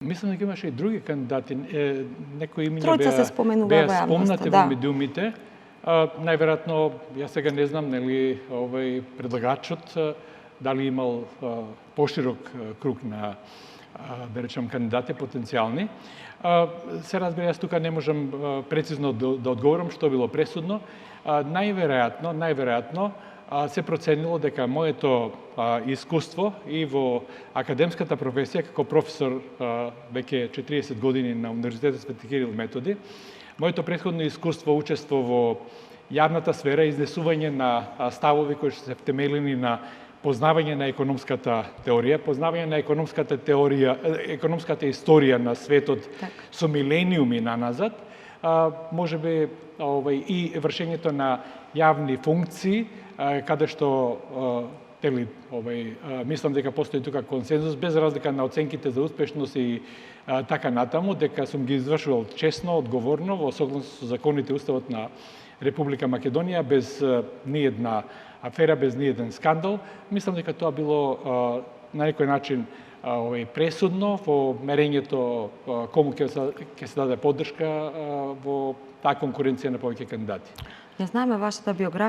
Мислам дека имаше и други кандидати, некои имиња Тројца се споменува во спомнати јавноста, во медиумите. Најверојатно, јас сега не знам, нели, предлагачот дали имал поширок круг на, да речем, кандидати потенцијални. Се разбира, јас тука не можам прецизно да одговорам што било пресудно. Најверојатно, се проценило дека моето искуство и во академската професија како професор веќе 40 години на Универзитетот Свети Кирил Методи, моето претходно искуство, учество во јавната сфера, изнесување на ставови кои се втемелени на познавање на економската теорија, познавање на економската историја на светот со милениуми наназад, можеби и вршењето на јавни функции, каде што мислам дека постои тука консензус, без разлика на оценките за успешност и така натаму, дека сум ги извршувал честно, одговорно, во согласност со законите и уставот на Република Македонија, без ниедна афера, без ниеден скандал. Мислам дека тоа било на некој начин пресудно во мерењето кому ќе се даде поддршка во таа конкуренција на повеќе кандидати. Не знаеме вашата биографија.